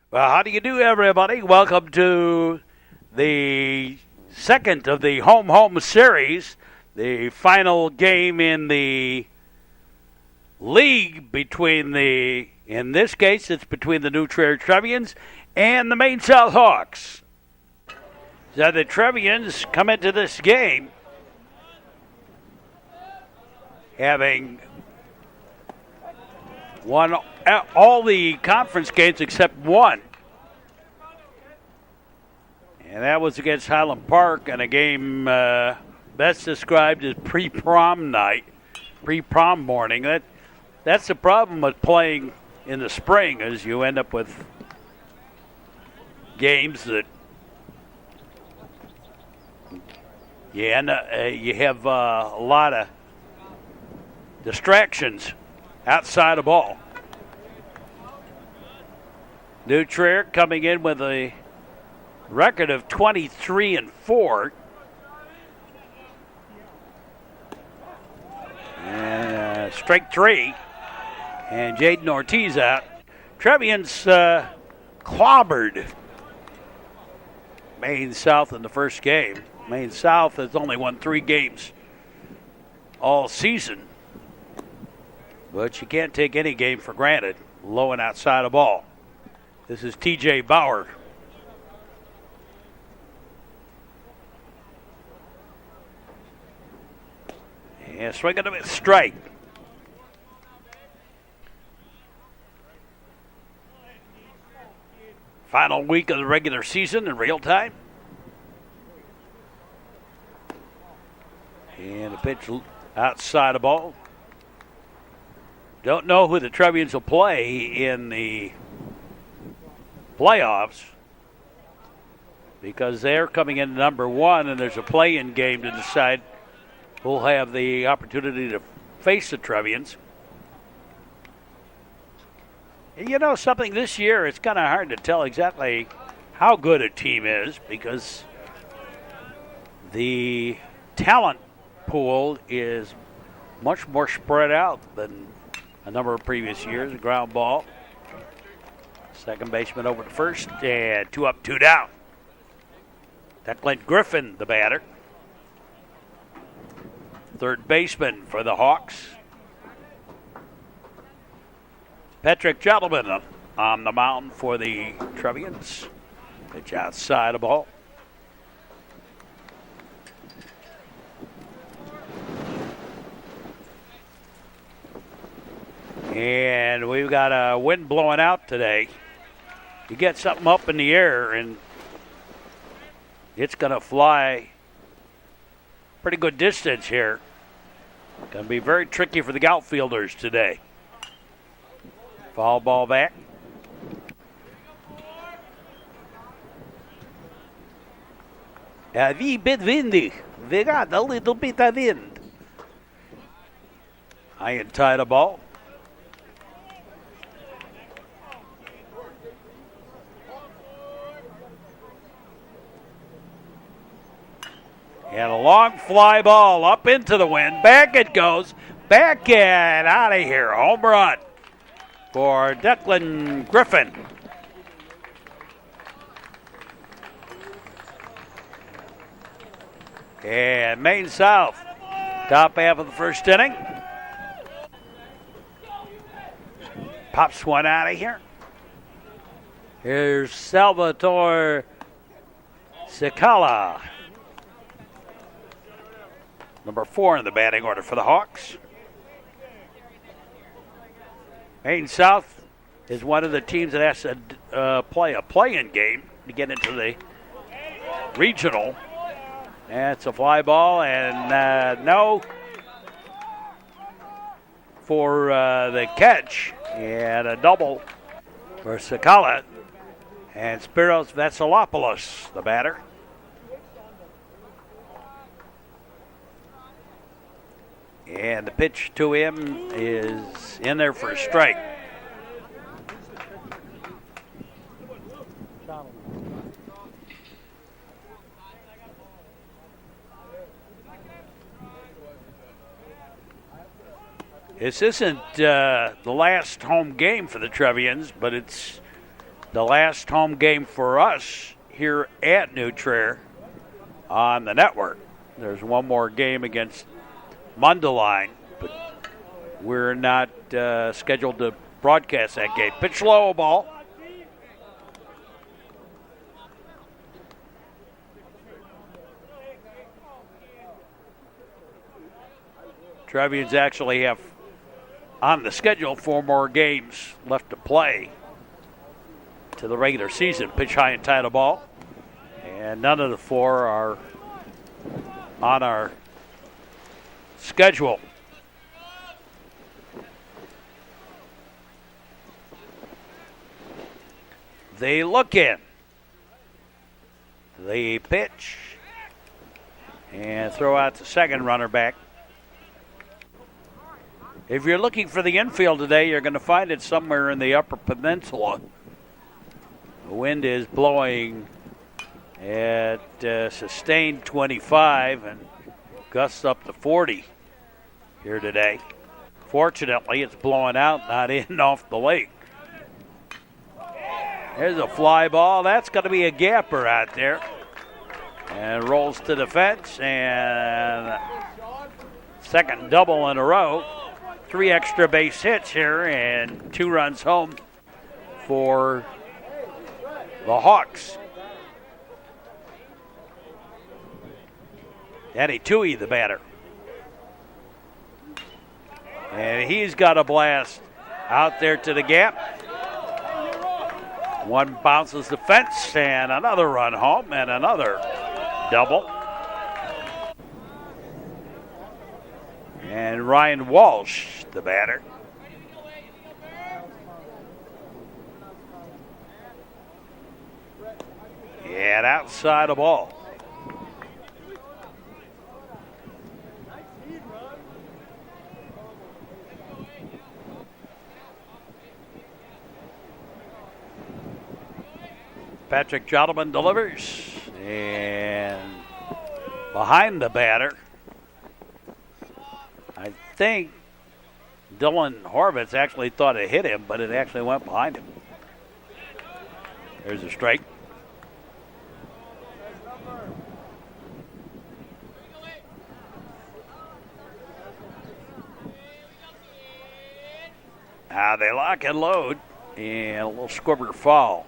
Well, how do you do, everybody? Welcome to the second of the home series, the final game in the league in this case, it's between the new Trier Trevians and the Maine South Hawks. So the Trevians come into this game having won all the conference games except one. And that was against Highland Park in a game best described as pre-prom night, pre-prom morning. That's the problem with playing in the spring, is you end up with games that you have a lot of distractions outside of ball. New Trier coming in with a record of 23-4. And strike three. And Jaden Ortiz out. Trevians clobbered Maine South in the first game. Maine South has only won 3 games all season. But you can't take any game for granted, low and outside of ball. This is T.J. Bauer. And swinging to a strike. Final week of the regular season in real time. And a pitch outside of ball. Don't know who the Trevians will play in the playoffs because they're coming in number 1 and there's a play-in game to decide who'll have the opportunity to face the Trevians. And you know something, this year it's kind of hard to tell exactly how good a team is because the talent pool is much more spread out than a number of previous years. A ground ball. Second baseman over to first, and 2 up, 2 down. Declan Griffin, the batter. Third baseman for the Hawks. Patrick Gentleman on the mound for the Trevians. Pitch outside of ball. And we've got a wind blowing out today. You get something up in the air and it's going to fly pretty good distance here. Going to be very tricky for the outfielders today. Foul ball back. A wee bit windy. We got a little bit of wind. High and tight of ball. And a long fly ball up into the wind. Back it goes. Back and out of here. Home run for Declan Griffin. And Maine South, top half of the first inning. Pops one out of here. Here's Salvatore Cicala. Number 4 in the batting order for the Hawks. Maine South is one of the teams that has to play a play-in game to get into the regional. And it's a fly ball and no for the catch. And a double for Cicala. And Spiros Vasilopoulos, the batter. And the pitch to him is in there for a strike. This isn't the last home game for the Trevians, but it's the last home game for us here at New Trier on the network. There's one more game against Mundelein, but we're not scheduled to broadcast that game. Pitch low ball. Trevians actually have on the schedule 4 more games left to play to the regular season. Pitch high and tight of ball. And none of the 4 are on our schedule. They look in. They pitch. And throw out the second runner back. If you're looking for the infield today, you're going to find it somewhere in the Upper Peninsula. The wind is blowing at sustained 25 and gusts up to 40 here today. Fortunately, it's blowing out, not in off the lake. There's a fly ball. That's going to be a gapper out there. And rolls to the fence, and second double in a row. 3 extra base hits here and 2 runs home for the Hawks. Danny Toohey, the batter. And he's got a blast out there to the gap. One bounces the fence and another run home and another double. And Ryan Walsh, the batter. And outside the ball. Patrick Jodelman delivers. And behind the batter, I think Dylan Horvitz actually thought it hit him, but it actually went behind him. There's a strike. Now they lock and load, and a little squibber foul.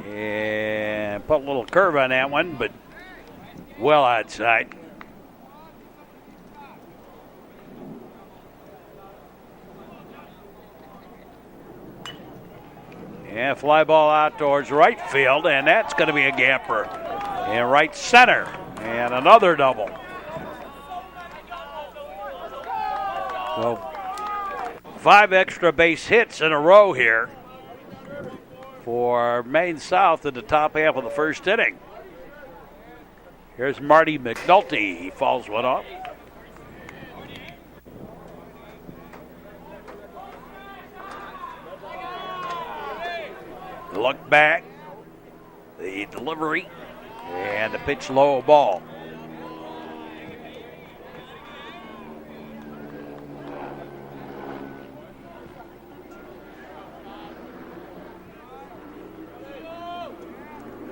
And put a little curve on that one, but well outside. Yeah, fly ball out towards right field, and that's going to be a gapper. And right center, and another double. So 5 extra base hits in a row here for Maine South in the top half of the first inning. Here's Marty McNulty. He fouls one off. Look back. The delivery. And the pitch low ball.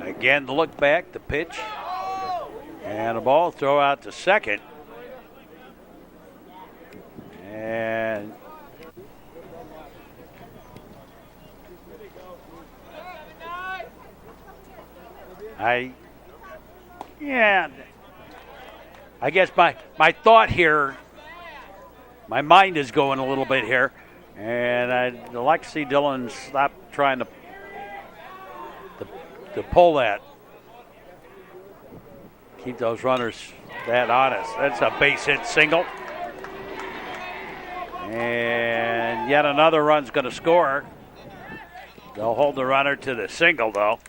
Again, the look back, the pitch, and a ball throw out to second. And I guess my thought here, my mind is going a little bit here, and I'd like to see Dylan stop trying to pull that. Keep those runners that honest. That's a base hit single. And yet another run's going to score. They'll hold the runner to the single, though.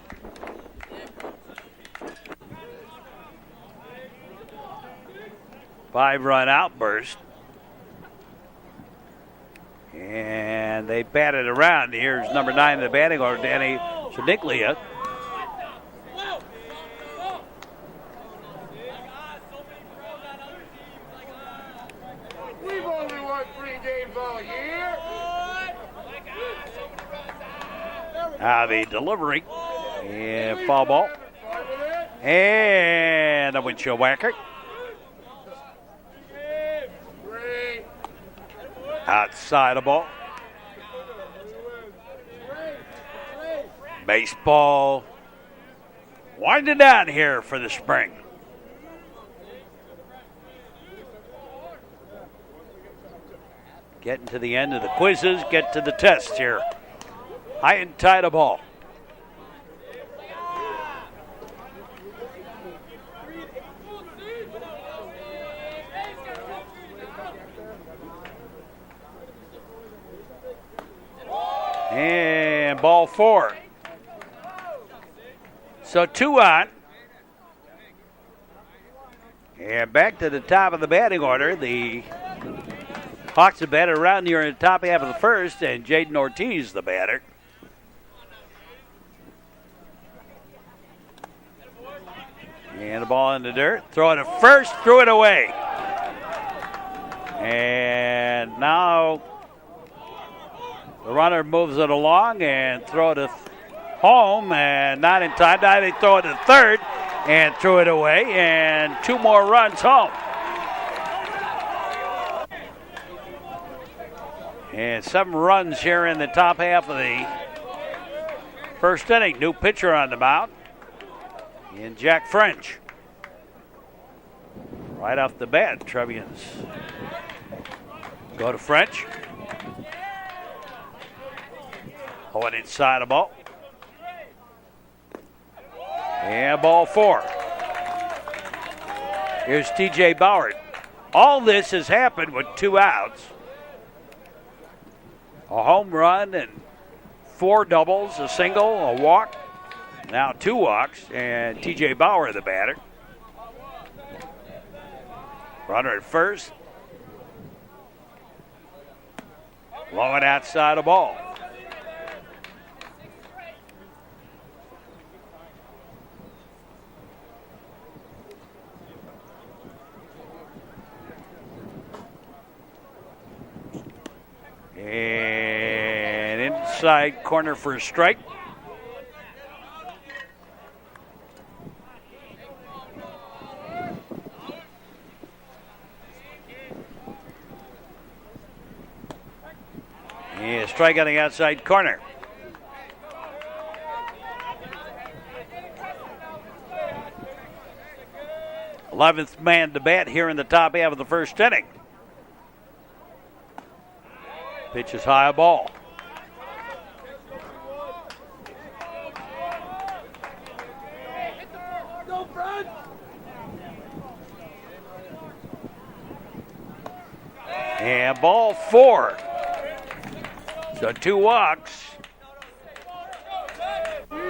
Five-run outburst. And they bat it around. Here's number 9 in the batting order, Danny Chedniklia. The delivery. And foul ball. And a windshield whacker. Outside the ball. Baseball winding down here for the spring. Getting to the end of the quizzes, get to the test here. High and tight a ball. And ball 4. So 2 on. And back to the top of the batting order. The Hawks have batted around here in the top half of the first, and Jaden Ortiz, the batter. And the ball in the dirt. Throw it at first, threw it away. And now the runner moves it along and throw it to home, and not in time. Now they throw it to third and threw it away, and 2 more runs home. And 7 runs here in the top half of the first inning. New pitcher on the mound, and Jack French. Right off the bat, Trevians go to French. Hold it inside the ball. And ball 4. Here's TJ Bauer. All this has happened with 2 outs. A home run and 4 doubles, a single, a walk. Now 2 walks, and TJ Bauer, the batter. Runner at first. Blowing outside the ball. And inside corner for a strike. And a strike on the outside corner. Eleventh man to bat here in the top half of the first inning. Pitch is high, a ball. And ball 4. So 2 walks.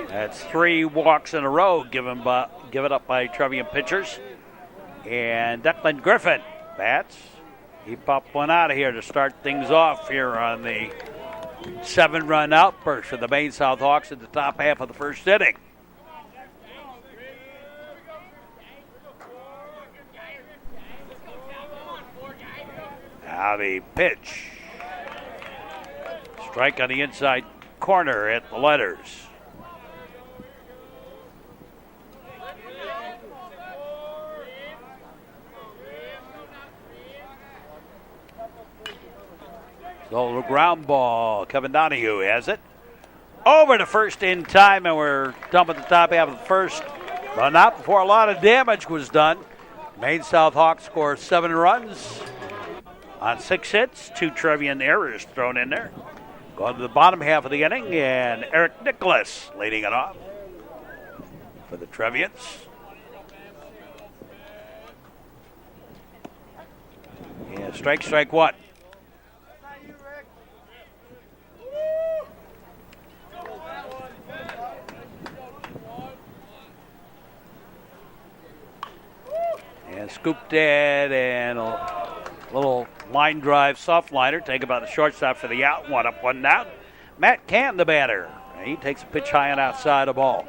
That's 3 walks in a row given up by Trevian pitchers. And Declan Griffin bats. He popped one out of here to start things off here on the 7-run outburst for the Maine South Hawks in the top half of the first inning. Now the pitch. Strike on the inside corner at the letters. So the ground ball, Kevin Donahue has it. Over to first in time, and we're done with the top half of the first. But not before a lot of damage was done. Maine South Hawks score 7 runs on 6 hits. 2 Trevian errors thrown in there. Going to the bottom half of the inning, and Eric Nicholas leading it off for the Trevians. Yeah, strike 1. And scooped it, and a little line drive soft liner taken by the shortstop for the out. 1 up, 1 down. Matt Cann, the batter. He takes a pitch high and outside the ball.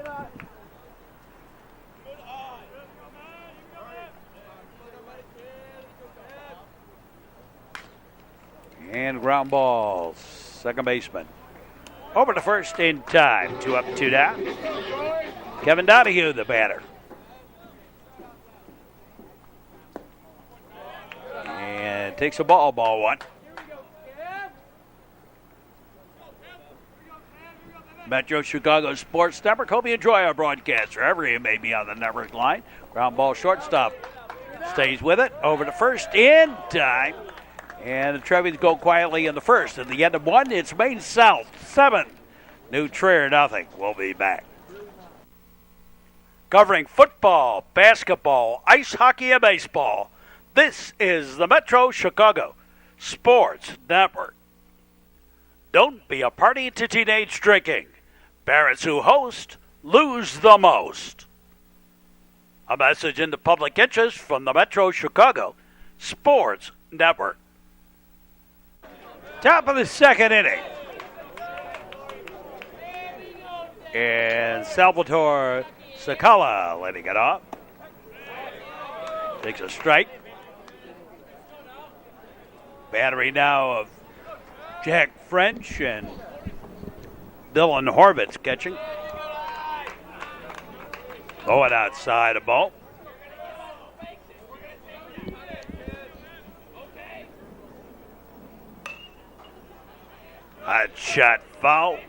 And ground ball, second baseman. Over to first in time. 2 up, 2 down. Kevin Donahue, the batter. And takes a ball 1. Metro Chicago Sports Network. Hope you enjoy our broadcast wherever you may be on the network line. Ground ball shortstop stays with it. Over to first in time. And the Trevians go quietly in the first. At the end of 1, it's Maine South 7. New Trier nothing. We'll be back. Covering football, basketball, ice hockey, and baseball. This is the Metro Chicago Sports Network. Don't be a party to teenage drinking. Parents who host lose the most. A message in the public interest from the Metro Chicago Sports Network. Top of the second inning. And Salvatore Sakala letting it off. Takes a strike. Battery now of Jack French and Dylan Horvitz catching. Going outside a ball. Hot shot foul.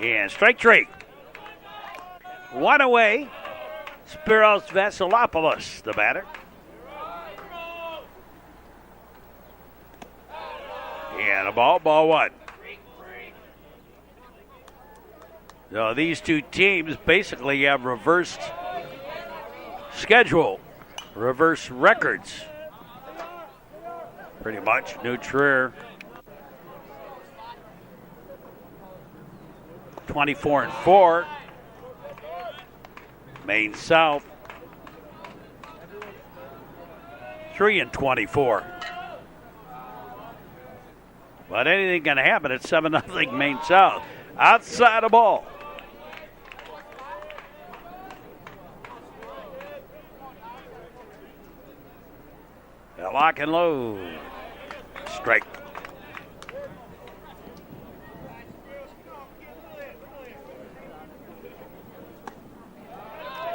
And strike 3. 1 away. Spiros Vasilopoulos, the batter. And a ball 1. So these two teams basically have reversed schedule, reverse records. Pretty much. New Trier 24-4. Maine South 3-24. But anything can happen at 7-0 Maine South. Outside the ball. Lock and low. Strike.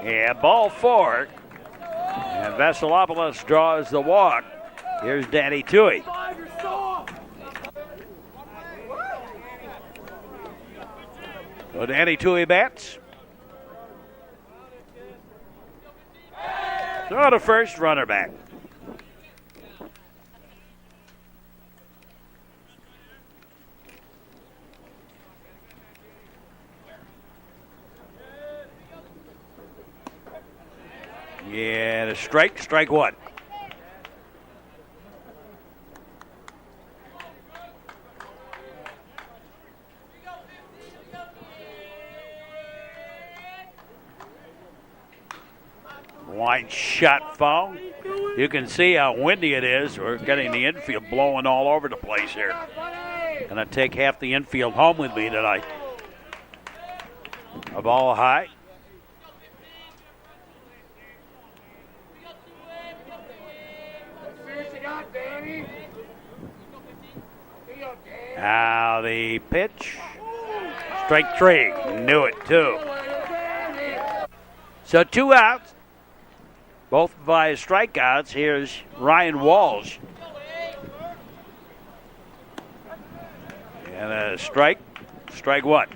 And ball 4. And Vasilopoulos draws the walk. Here's Danny Toohey. So Danny Toohey bats. Throw to first, runner back. And a strike, strike 1. Line shot foul. You can see how windy it is. We're getting the infield blowing all over the place here. Gonna take half the infield home with me tonight. A ball high. Now the pitch. Strike 3. Knew it too. So 2 outs. Both via strikeouts. Here's Ryan Walsh. And a strike. Strike 1.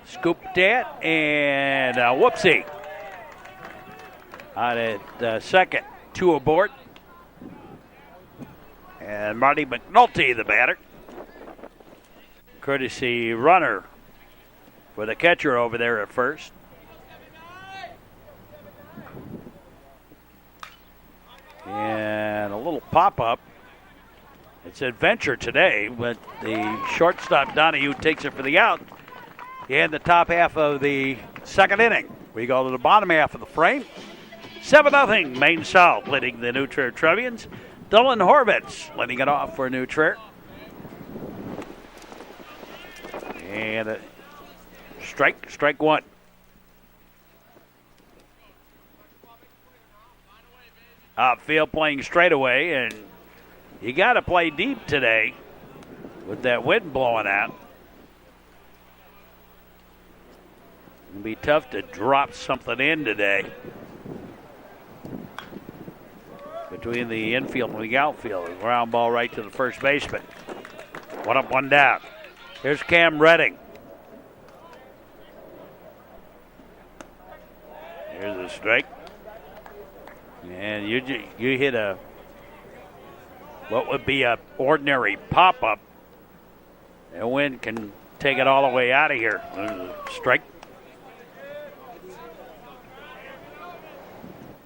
Scooped it, and whoopsie. Out at second, 2 aboard. And Marty McNulty, the batter. Courtesy runner for the catcher over there at first. And a little pop-up. It's adventure today, but the shortstop Donahue takes it for the out. in the top half of the second inning. We go to the bottom half of the frame. 7-0, Maine South leading the New Trier Trevians. Dylan Horvitz leading it off for New Trier. And strike one. Outfield playing straightaway, and you got to play deep today with that wind blowing out. It'll be tough to drop something in today between the infield and the outfield. A ground ball right to the first baseman. One up, one down. Here's Cam Redding. Here's a strike. And you hit what would be a ordinary pop-up. The wind can take it all the way out of here. There's a strike.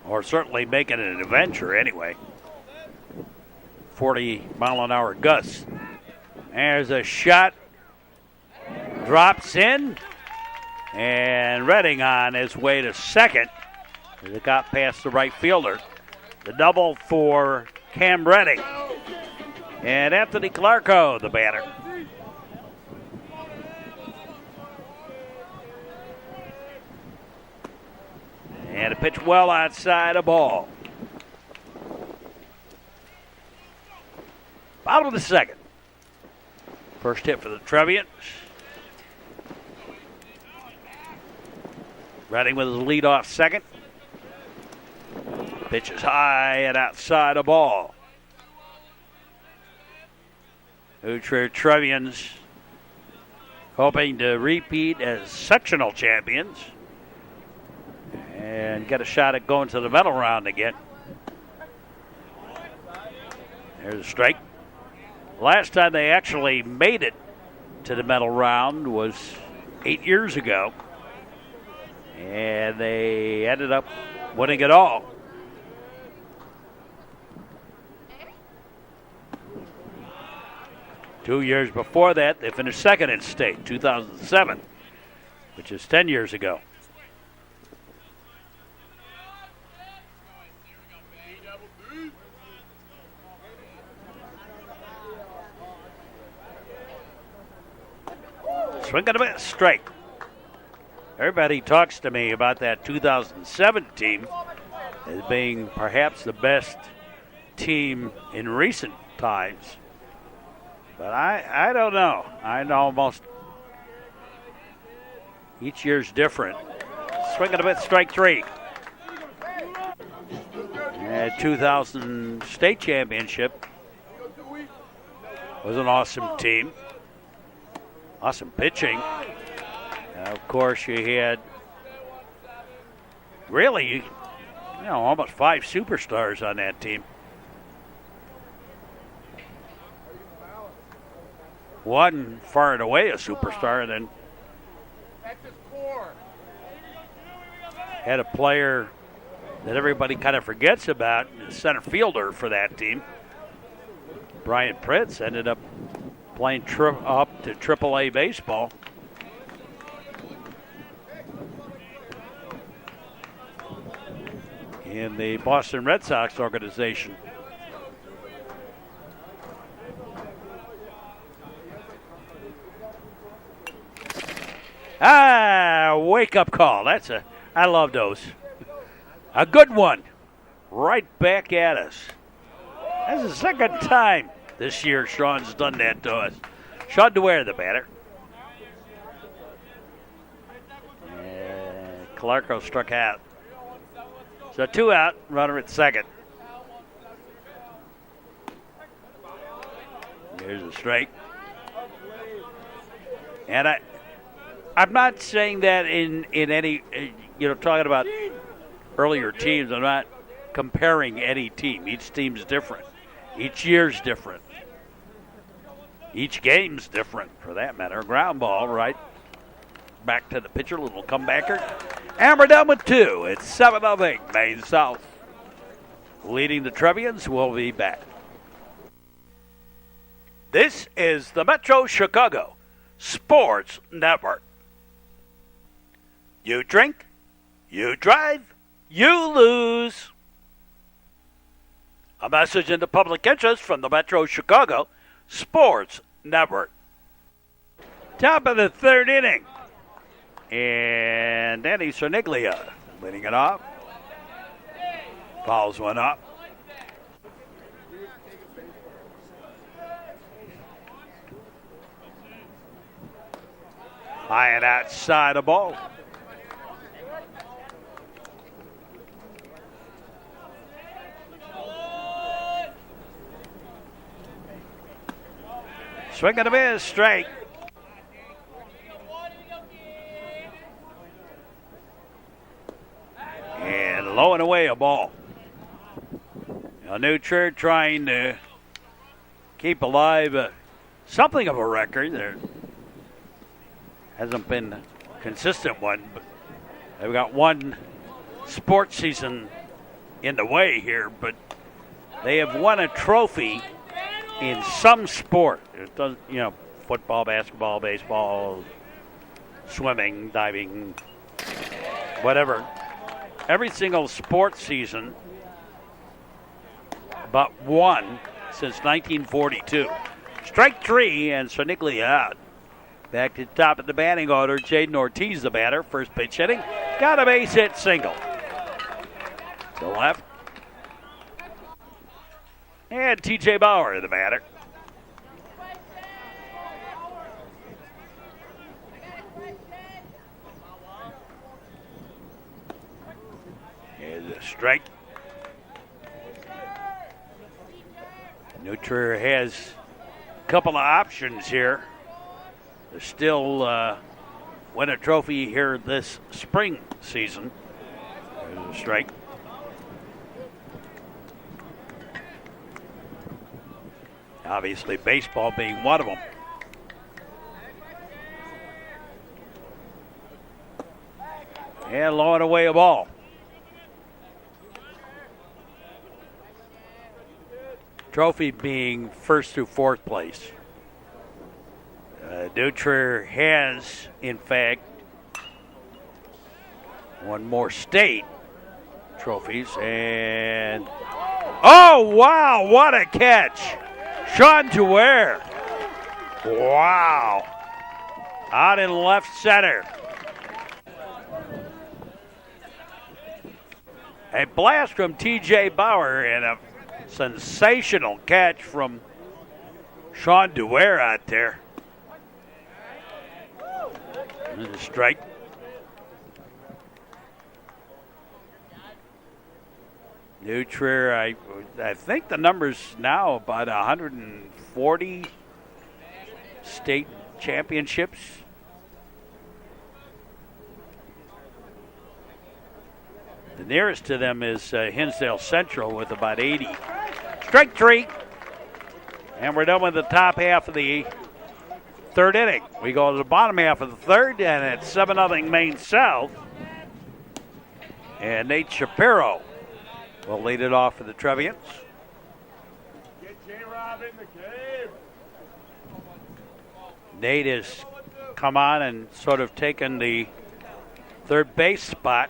Or certainly make it an adventure anyway. 40-mile-an-hour gusts. There's a shot. Drops in. And Redding on his way to second. It got past the right fielder. The double for Cam Redding. And Anthony Clarko, the batter. And a pitch well outside a ball. Bottom of the second. First hit for the Trevians. Redding with his leadoff second. Pitch is high and outside a ball. New Trier Trevians hoping to repeat as sectional champions and get a shot at going to the medal round again. There's a strike. Last time they actually made it to the medal round was 8 years ago, and they ended up winning it all. Two years before that, they finished second in state, 2007, which is 10 years ago. Swing and a miss, strike. Everybody talks to me about that 2007 team as being perhaps the best team in recent times. But I don't know. I know almost each year's different. Swing and a miss, strike three. And 2000 state championship was an awesome team. Awesome pitching. Of course, you had really, almost 5 superstars on that team. One far and away a superstar, and then had a player that everybody kind of forgets about, the center fielder for that team. Brian Pritz ended up playing up to AAA baseball. In the Boston Red Sox organization. Wake-up call. I love those. A good one. Right back at us. That's the second time this year Sean's done that to us. Sean DeWare, the batter. And Clarko struck out. So 2 out, runner at second. Here's a strike. And I'm not saying that in any, talking about earlier teams, I'm not comparing any team. Each team's different. Each year's different. Each game's different, for that matter. Ground ball, right back to the pitcher, little comebacker. And we're done with 2. It's 7-0, Maine South leading the Trevians. We'll be back. This is the Metro Chicago Sports Network. You drink, you drive, you lose. A message in the public interest from the Metro Chicago Sports Network. Top of the third inning. And Danny Cerniglia leading it off. Fouls one up. High and outside the ball. Swing and a miss, strike. And low and away a ball. Now Trier trying to keep alive something of a record. There hasn't been a consistent one, but they've got one sports season in the way here, but they have won a trophy in some sport. It does, football, basketball, baseball, swimming, diving, whatever. Every single sports season, but one since 1942. Strike three, and Cerniglia out. Back to the top of the batting order. Jaden Ortiz, the batter. First pitch hitting. Got a base hit single. To left. And T.J. Bauer, the batter. Here's a strike. Trier has a couple of options here. They still win a trophy here this spring season. There's a strike. Obviously, baseball being one of them. And low and away a ball. Trophy being first through fourth place. Trier has, in fact, one more state trophies. And, oh, wow, what a catch. Sean Trier. Wow. Out in left center. A blast from T.J. Bauer and a sensational catch from Sean Trier out there. There's a strike. Trier, I think the number's now about 140 state championships. The nearest to them is Hinsdale Central with about 80. Strike three. And we're done with the top half of the third inning. We go to the bottom half of the third, and it's 7-0 Maine South. And Nate Shapiro will lead it off for the Trevians. Get J-Rob in the cave. Nate has come on and sort of taken the third base spot.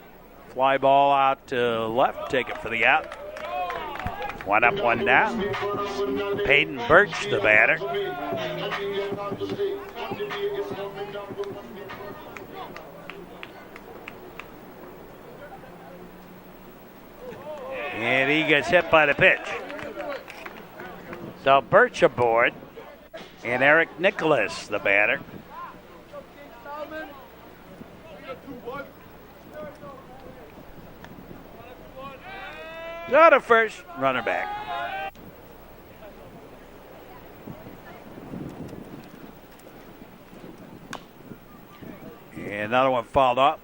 Fly ball out to left, take it for the out. One up, one down. Peyton Birch, the batter. And he gets hit by the pitch. So Birch aboard. And Eric Nicholas, the batter. Go to first, runner back. And another one fouled up.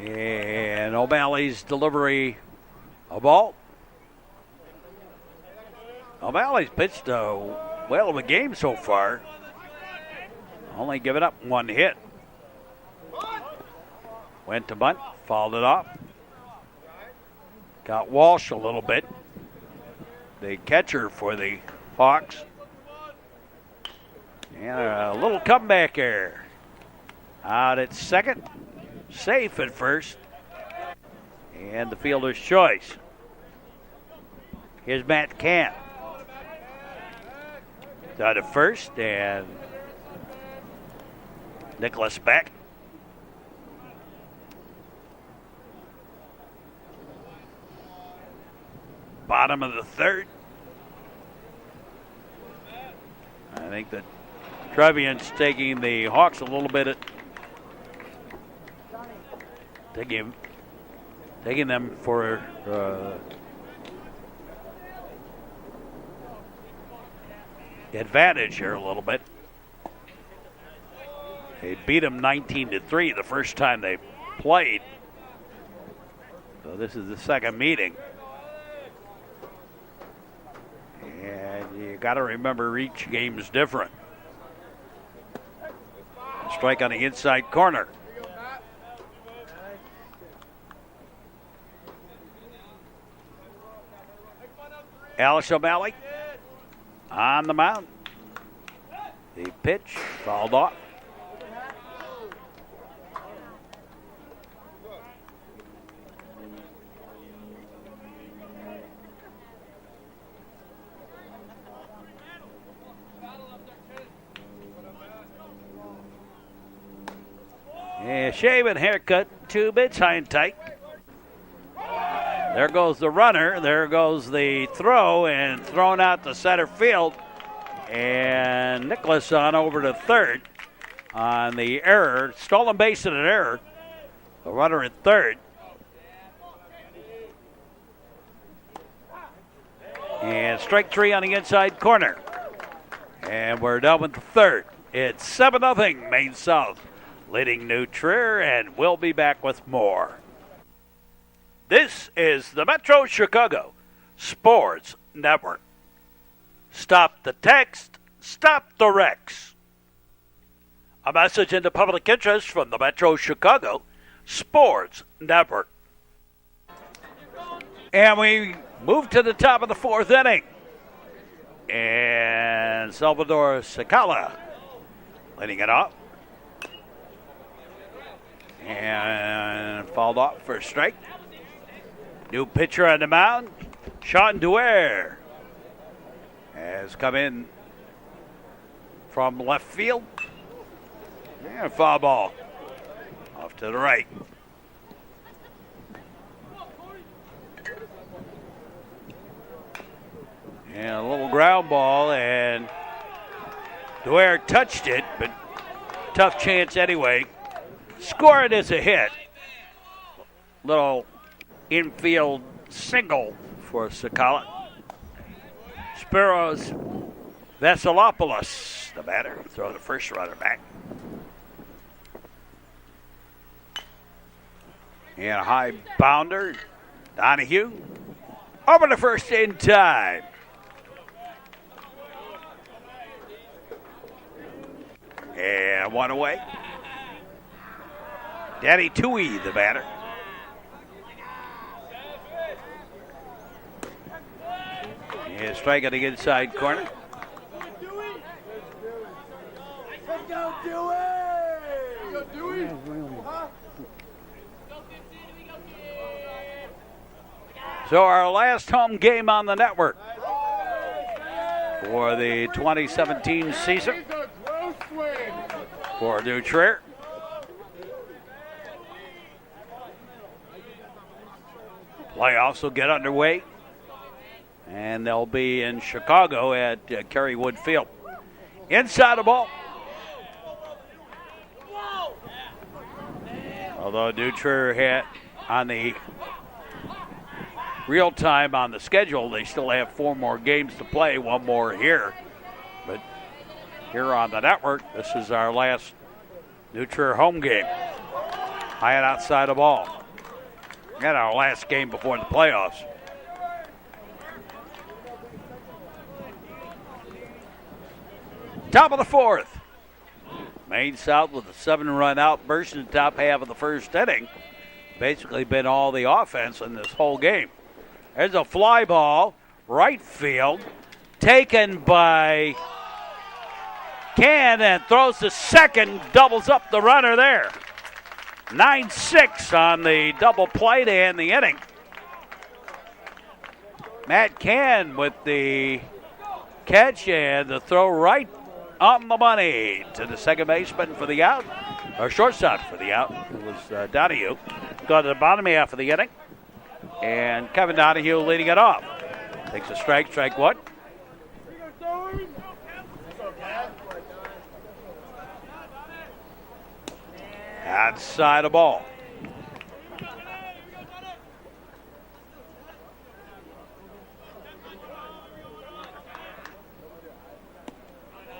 And O'Malley's delivery, a ball. O'Malley's pitched a whale of a game so far. only given up one hit. Went to bunt, fouled it off. Got Walsh a little bit. The catcher for the Hawks. And a little comeback here. Out at second. Safe at first. And the fielder's choice. Here's Matt Camp. Out at first, and Nicholas back. Bottom of the third. I think the Trevians taking the Hawks a little bit taking them for advantage here a little bit. They beat them 19-3 the first time they played. So this is the second meeting. And you got to remember each game is different. Strike on the inside corner. Alice O'Malley on the mound. The pitch fouled off. Yeah, shaven haircut, 2 bits high and tight. There goes the runner. There goes the throw, and thrown out to center field. And Nicholas on over to third on the error. Stolen base and an error. The runner at third. And strike 3 on the inside corner. And we're done with the third. It's 7-0 Maine South, leading New Trier, and we'll be back with more. This is the Metro Chicago Sports Network. Stop the text, stop the wrecks. A message in the public interest from the Metro Chicago Sports Network. And we move to the top of the 4th inning. And Salvador Sakala leading it off. And fouled off for a strike. New pitcher on the mound, Sean Duer, has come in from left field. And foul ball off to the right. And a little ground ball, and Duer touched it, but tough chance anyway. Scored as a hit. Little infield single for Sakala. Spiros Vasilopoulos, the batter, throw the first runner back. And a high bounder, Donahue, over to first in time. And one away. Daddy Tui, the batter. And strike on the inside corner. So our last home game on the network for the 2017 season for New Trier. Playoffs will get underway, and they'll be in Chicago at Kerrywood Field. Inside the ball. Although New Trier had on the real time on the schedule, they still have 4 more games to play, 1 more here. But here on the network, this is our last New Trier home game. High and outside the ball. And our last game before the playoffs. Top of the 4th. Maine South with a 7-run outburst in the top half of the first inning. Basically been all the offense in this whole game. There's a fly ball, right field, taken by Can and throws to second, doubles up the runner there. 9-6 on the double play to end the inning. Matt Can with the catch and the throw right on the money to the second baseman for the out, or shortstop for the out. It was Donahue. Got to the bottom half of the inning, and Kevin Donahue leading it off. Takes a strike one. Outside a ball.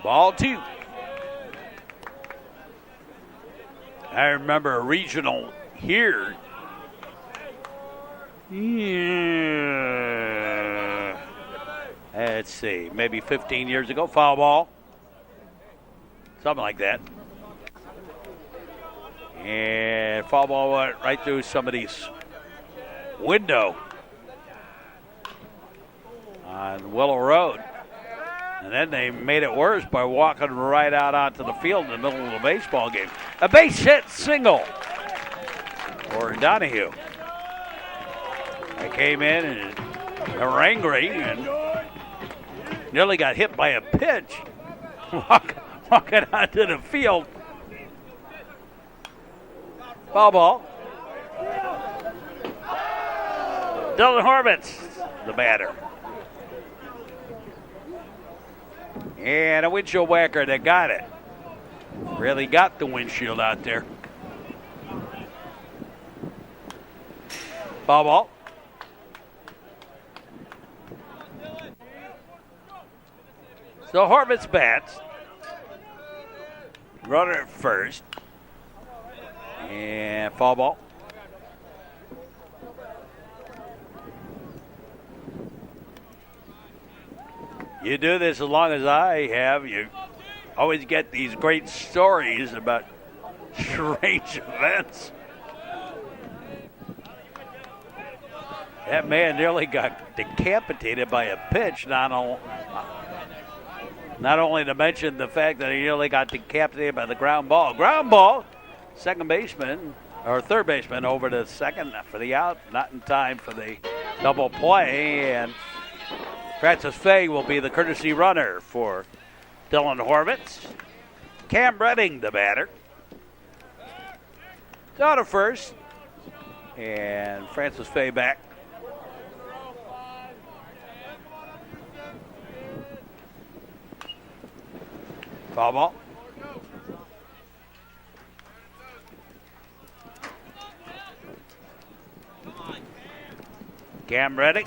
Ball 2. I remember a regional here. Yeah. Let's see, maybe 15 years ago. Foul ball. Something like that. And foul ball went right through somebody's window on Willow Road. And then they made it worse by walking right out onto the field in the middle of the baseball game. A base hit single for Donahue. They came in and they were angry and nearly got hit by a pitch walking onto the field. Foul ball. Dylan Horvitz, the batter. And a windshield whacker that got it. Really got the windshield out there. Foul ball. So Horvitz bats. Runner at first. And foul ball. You do this as long as I have, you always get these great stories about strange events. That man nearly got decapitated by a pitch, not only to mention the fact that he nearly got decapitated by the ground ball. Ground ball, second baseman, or third baseman over to second for the out, not in time for the double play, and Francis Fay will be the courtesy runner for Dylan Horvitz. Cam Redding, the batter. Down to first. And Francis Fay back. Foul ball. Cam Redding.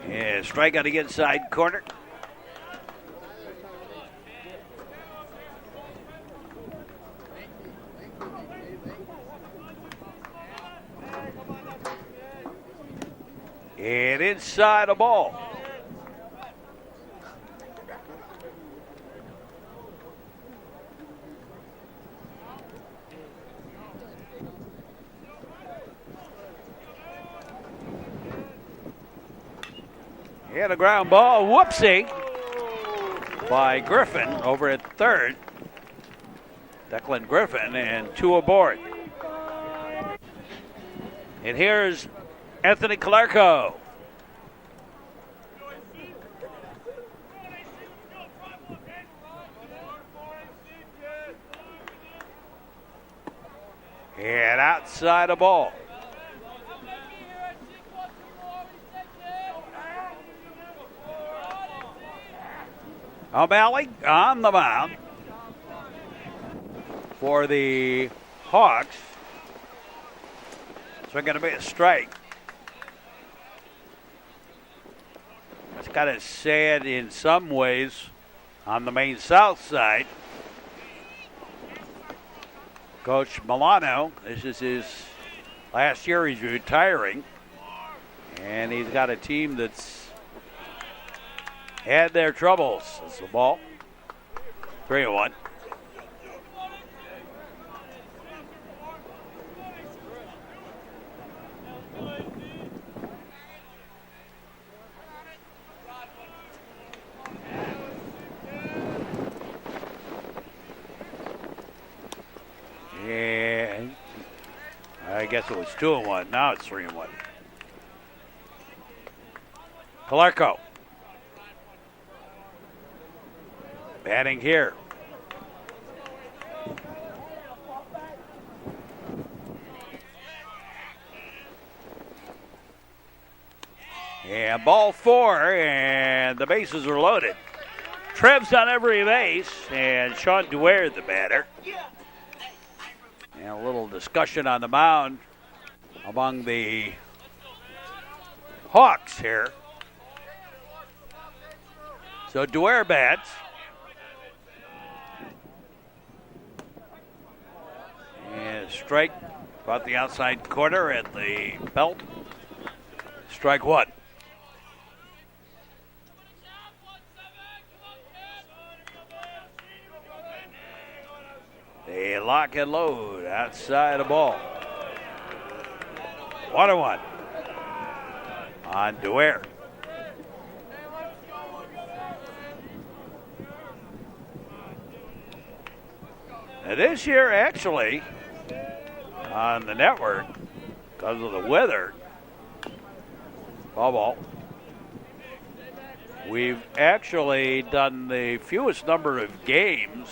Yeah, strike on the inside corner. And inside a ball. And a ground ball, whoopsie, by Griffin over at third. Declan Griffin, and 2 aboard. And here's Anthony Calarco. And outside a ball. O'Malley on the mound for the Hawks. So it's going to be a strike. It's kind of sad in some ways on the Maine South side. Coach Milano, this is his last year he's retiring. And he's got a team that's had their troubles. That's the ball. 3-1. And I guess it was 2-1. Now it's 3-1. Calarco. Batting here. And ball 4, and the bases are loaded. Trev's on every base, and Sean Duer, the batter. And a little discussion on the mound among the Hawks here. So Duer bats. And strike about the outside corner at the belt. Strike 1. They lock and load outside the ball. 1-1 on Duer. Now this year, actually, on the network, because of the weather, ball, we've actually done the fewest number of games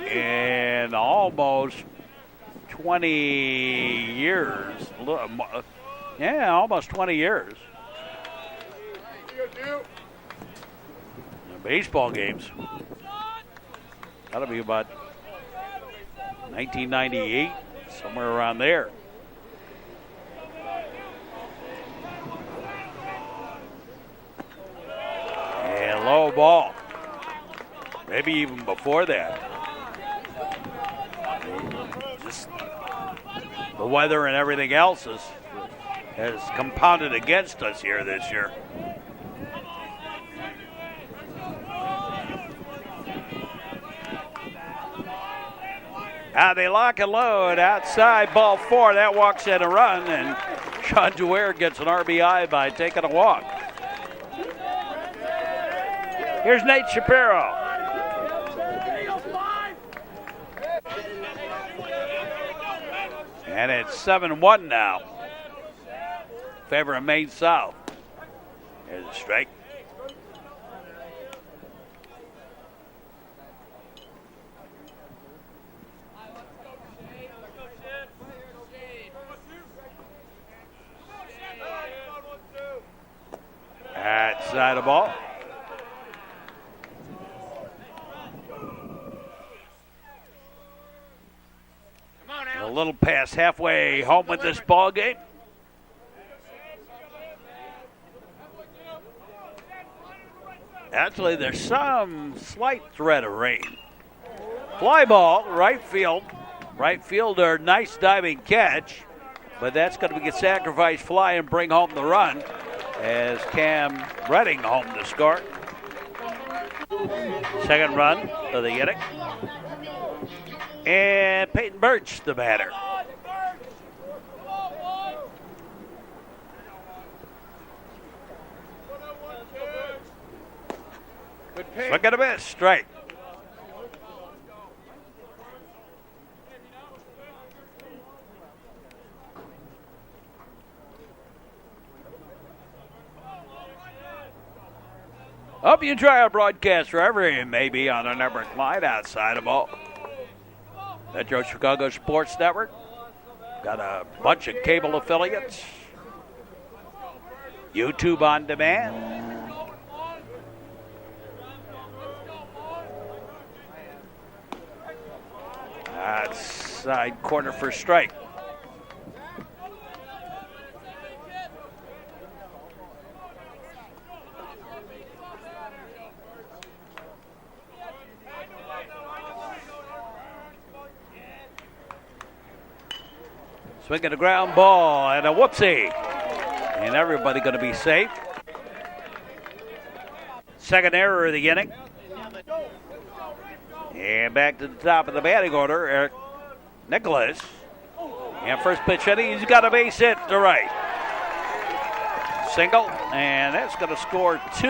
in almost 20 years. Yeah, almost 20 years. Baseball games. That'll be about 1998, somewhere around there. And low ball. Maybe even before that. Just the weather and everything else has compounded against us here this year. They lock and load outside, ball 4. That walks in a run, and Sean Duer gets an RBI by taking a walk. Here's Nate Shapiro. And it's 7-1 now. In favor of Maine South. There's a strike. Outside the ball. A little past halfway home with this ball game. Actually, there's some slight threat of rain. Fly ball, right field. Right fielder, nice diving catch. But that's going to be a sacrifice fly and bring home the run as Cam Redding home to score. Second run of the inning. And Peyton Birch, the batter. Look at a miss, strike. Hope you enjoy our broadcast wherever you may be on our network line outside of all. Metro Chicago Sports Network. Got a bunch of cable affiliates. YouTube on demand. Outside corner for strike. Swinging a ground ball and a whoopsie. And everybody going to be safe. Second error of the inning. And back to the top of the batting order, Eric Nicholas. And first pitch hitting, he's got a base hit to right. Single, and that's going to score 2.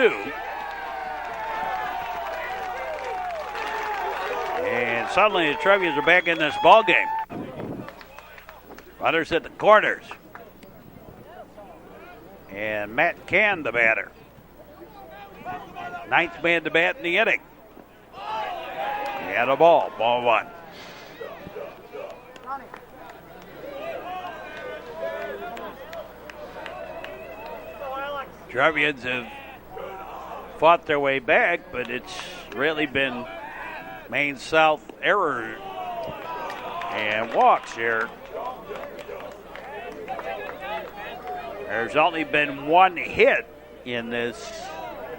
And suddenly the Trevians are back in this ball game. Runners at the corners. And Matt Can, the batter. 9th man to bat in the inning. And a ball 1. Trevians have fought their way back, but it's really been Maine South error and walks here. There's only been 1 hit in this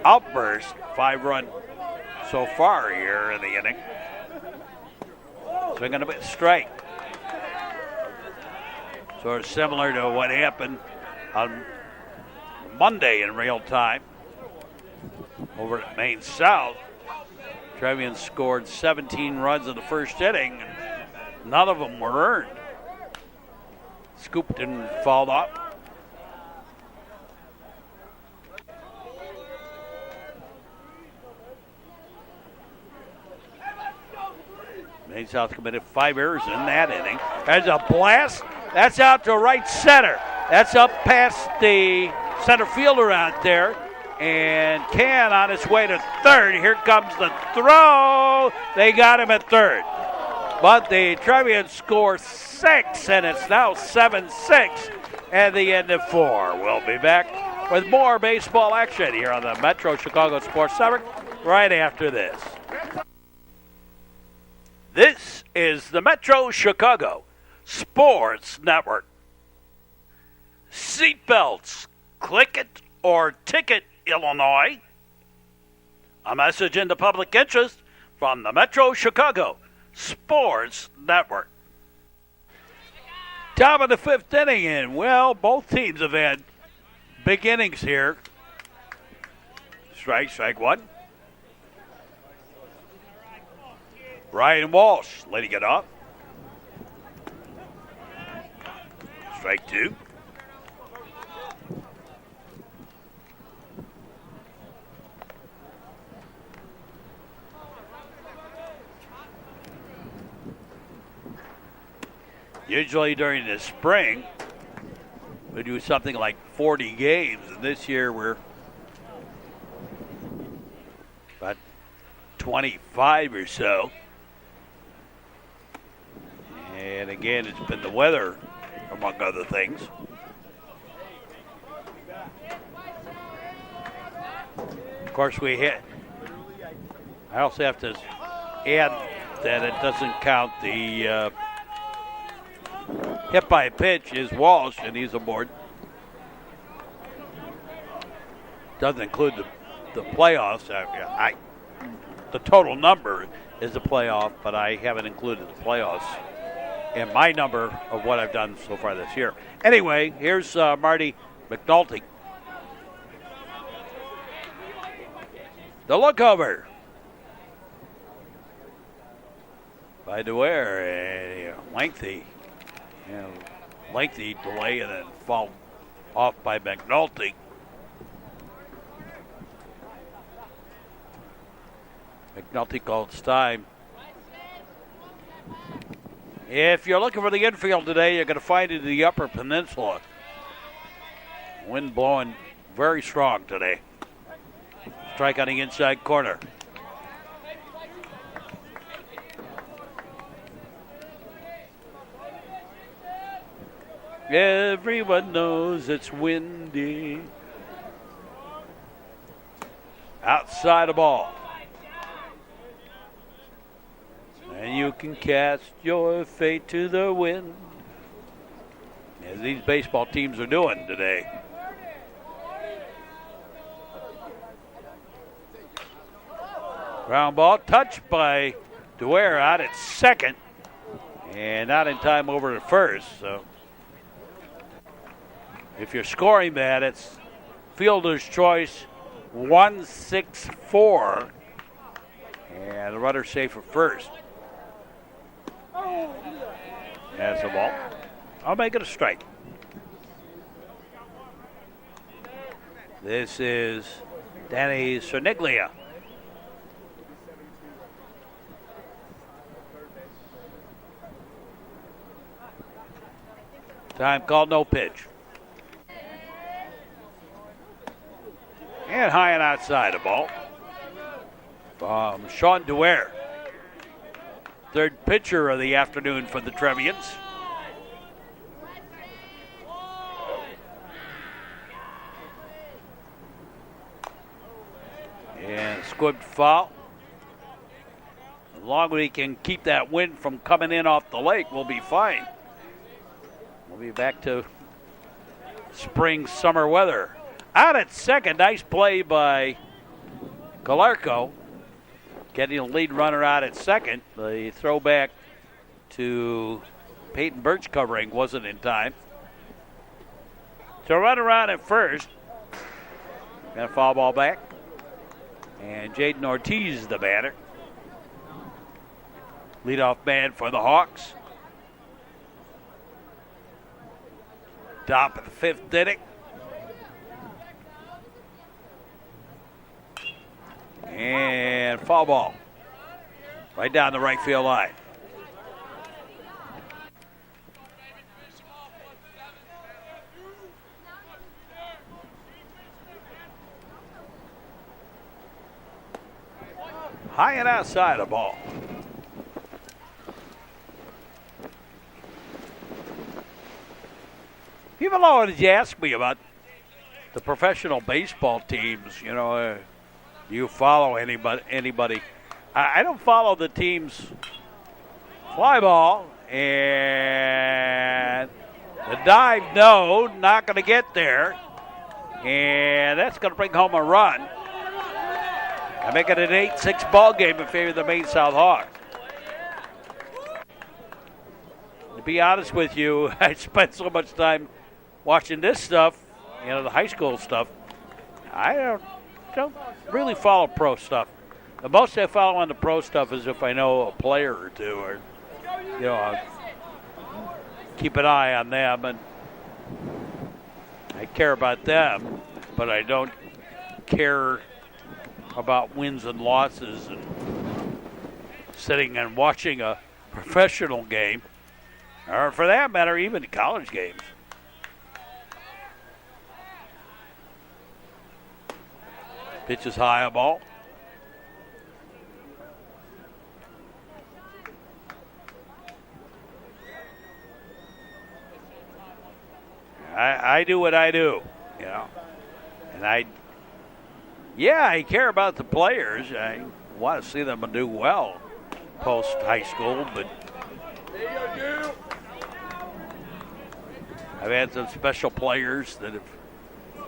outburst, 5-run so far here in the inning. Swinging a bit straight. Sort of similar to what happened on Monday in real time over at Maine South. Trevians scored 17 runs in the first inning, and none of them were earned. Scooped and fouled off. Maine South committed 5 errors in that inning. There's a blast. That's out to right center. That's up past the center fielder out there. And Can on his way to third. Here comes the throw. They got him at third. But the Trevians score 6, and it's now 7-6 at the end of 4. We'll be back with more baseball action here on the Metro Chicago Sports Network right after this. This is the Metro Chicago Sports Network. Seatbelts, click it or ticket, Illinois. A message in the public interest from the Metro Chicago Sports Network. Top of the 5th inning, and well, both teams have had big innings here. Strike 1. Ryan Walsh letting it off. Strike 2. Usually during the spring, we do something like 40 games, and this year we're about 25 or so. And again, it's been the weather, among other things. Of course, I also have to add that it doesn't count the hit by pitch is Walsh, and he's aboard. Doesn't include the playoffs. The total number is the playoff, but I haven't included the playoffs in my number of what I've done so far this year. Anyway, here's Marty McNulty. The look over by Dwyer, lengthy delay, and then fouled off by McNulty. McNulty calls time. If you're looking for the infield today, you're going to find it in the Upper Peninsula. Wind blowing very strong today. Strike on the inside corner. Everyone knows it's windy. Outside the ball. And you can cast your fate to the wind, as these baseball teams are doing today. Ground ball touched by Dwyer out at second, and not in time over to first. So If you're scoring that, it's fielder's choice 1-6-4. And the runner safe at first. That's the ball. I'll make it a strike. This is Danny Cerniglia. Time called, no pitch. And high and outside the ball. From Sean Dwyer. Third pitcher of the afternoon for the Trevians. And squibbed foul. As long as we can keep that wind from coming in off the lake, we'll be fine. We'll be back to spring, summer weather. Out at second, nice play by Galarco. Getting a lead runner out at second. The throwback to Peyton Birch covering wasn't in time. So run around at first. Got a foul ball back. And Jaden Ortiz is the batter. Leadoff man for the Hawks. Top of the fifth inning. And foul ball. Right down the right field line. High and outside the ball. People always ask me about the professional baseball teams. You know, do you follow anybody? I don't follow the team's fly ball. And the dive, no, not going to get there. And that's going to bring home a run. I make it an 8-6 ball game in favor of the Maine South Hawks. To be honest with you, I spent so much time watching this stuff, you know, the high school stuff. I don't really follow pro stuff. The most I follow on the pro stuff is if I know a player or two, or, you know, I'll keep an eye on them, and I care about them, but I don't care about wins and losses and sitting and watching a professional game, or for that matter, even college games. Pitch is high, a ball. I do what I do, you know, and I care about the players. I want to see them do well post high school, but I've had some special players that have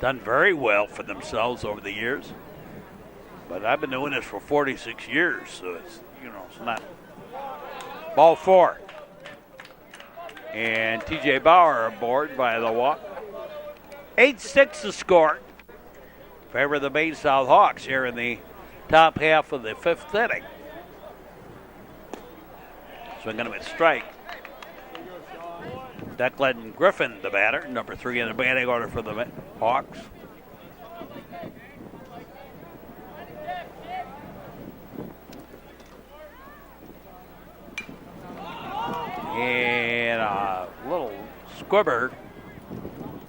done very well for themselves over the years. But I've been doing this for 46 years, so it's, you know, it's not. Ball four. And TJ Bauer aboard by the walk. 8-6 the score. Favor of the Maine South Hawks here in the top half of the fifth inning. Swinging him at strike. Declan Griffin, the batter, number 3 in the batting order for the Hawks. And a little squibber.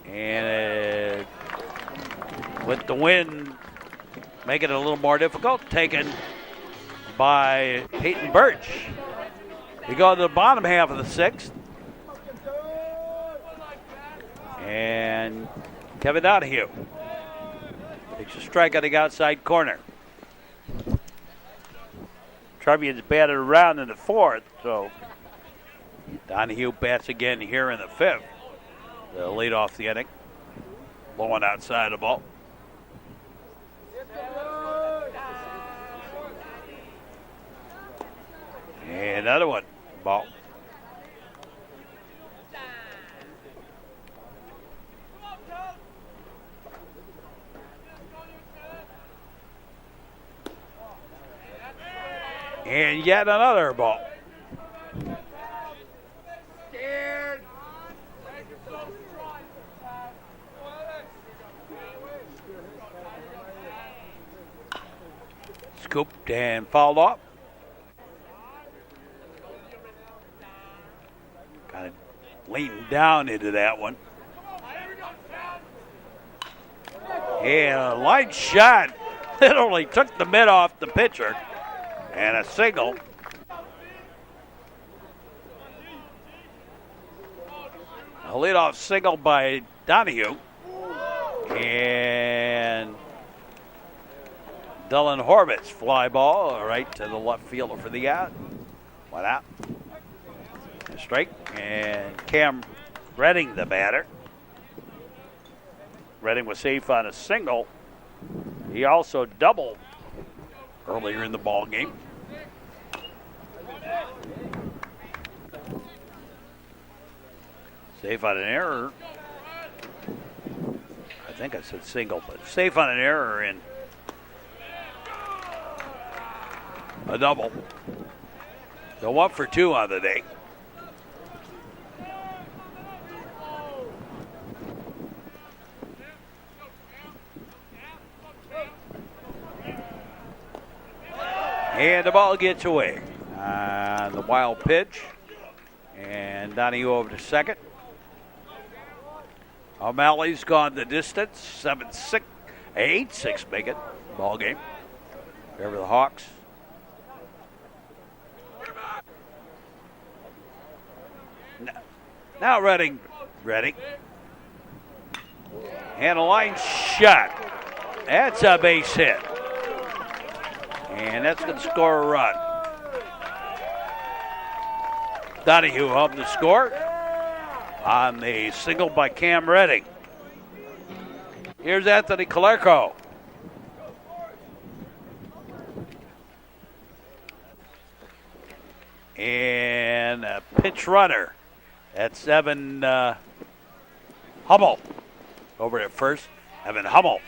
And with the wind making it a little more difficult, taken by Peyton Birch. We go to the bottom half of the sixth. And Kevin Donahue takes a strike on the outside corner. Trevians batted around in the fourth, so Donahue bats again here in the fifth. The lead off the inning. Blowing outside the ball. And another one. Ball. And yet another ball. Scooped and fouled off. Kind of leaned down into that one. And a light shot. It only took the mid off the pitcher. And a single. A leadoff single by Donahue. And Dylan Horvitz fly ball right to the left fielder for the out. One out. Strike. And Cam Redding the batter. Redding was safe on a single. He also doubled earlier in the ball game. Safe on an error. I think I said single, but safe on an error and a double. So 1 for 2 on the day. And the ball gets away. The wild pitch. And Donahue over to second. O'Malley's gone the distance. 7-6, 8-6 make it. Ball game. Over the Hawks. Now Redding. And a line shot. That's a base hit. And that's going to score a run. Donahue home to score on the single by Cam Redding. Here's Anthony Calerco. And a pinch runner. That's Evan Hummel over at first. Evan Hummel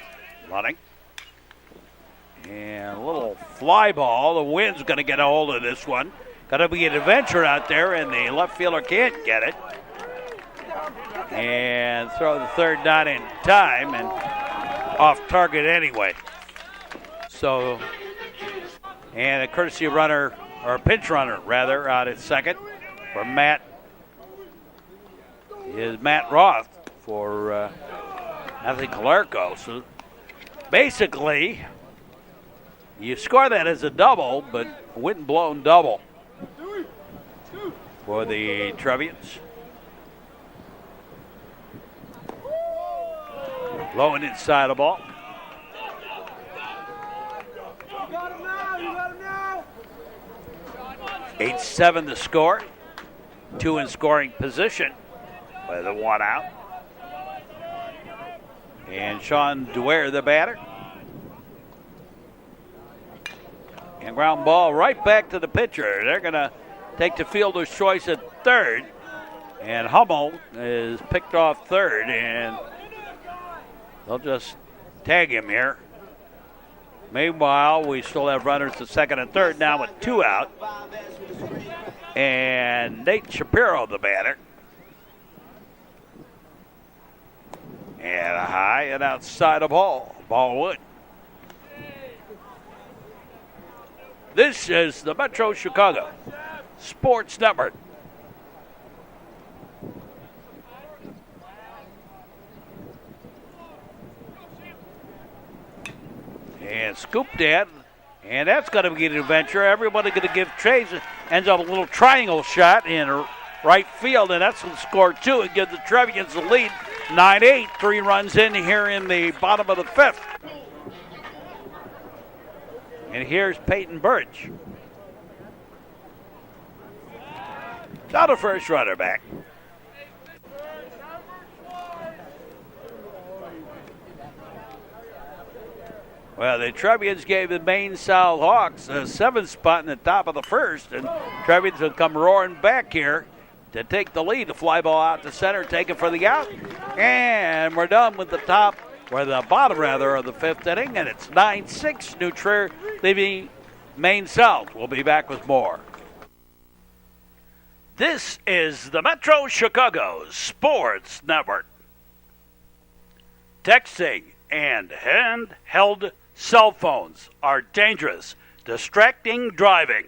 running. And a little fly ball. The wind's going to get a hold of this one. Got to be an adventure out there, and the left fielder can't get it. And throw the third not in time, and off target anyway. So, and a courtesy runner, or a pinch runner, rather, out at second for Matt. Is Matt Roth for Anthony Calerco. So, basically, you score that as a double, but wind-blown double for the Trevians. Low and inside the ball. You got him now. 8-7 to score. 2 in scoring position with a 1 out. And Sean Dwyer, the batter. And ground ball right back to the pitcher. They're going to take the fielder's choice at third. And Hummel is picked off third, and they'll just tag him here. Meanwhile, we still have runners at second and third now with 2 out. And Nate Shapiro, the batter. And a high and outside of ball. Ball wood. This is the Metro Chicago Sports Network. And scooped in. And that's going to be an adventure. Everybody going to give Trace. Ends up a little triangle shot in right field. And that's going to score 2 and give the Trevians the lead. 9-8. 3 runs in here in the bottom of the 5th. And here's Peyton Birch. Now the first runner back. Well, the Trevians gave the Maine South Hawks a 7th spot in the top of the first, and Trevians will come roaring back here to take the lead. The fly ball out to center, take it for the out, and we're done with the bottom of the 5th inning, and it's 9-6. New Trier Maine South. We'll be back with more. This is the Metro Chicago Sports Network. Texting and handheld cell phones are dangerous, distracting driving.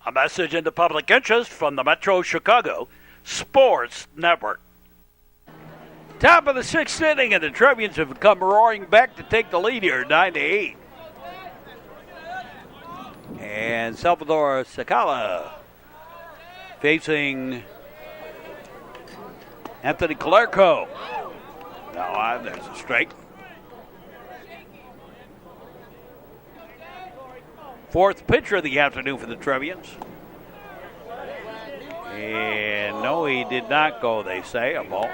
A message in the public interest from the Metro Chicago Sports Network. Top of the sixth inning, and the Trevians have come roaring back to take the lead here, 9-8. And Salvador Sakala facing Anthony Calarco. Now there's a strike. Fourth pitcher of the afternoon for the Trevians. And no, he did not go, they say, a ball.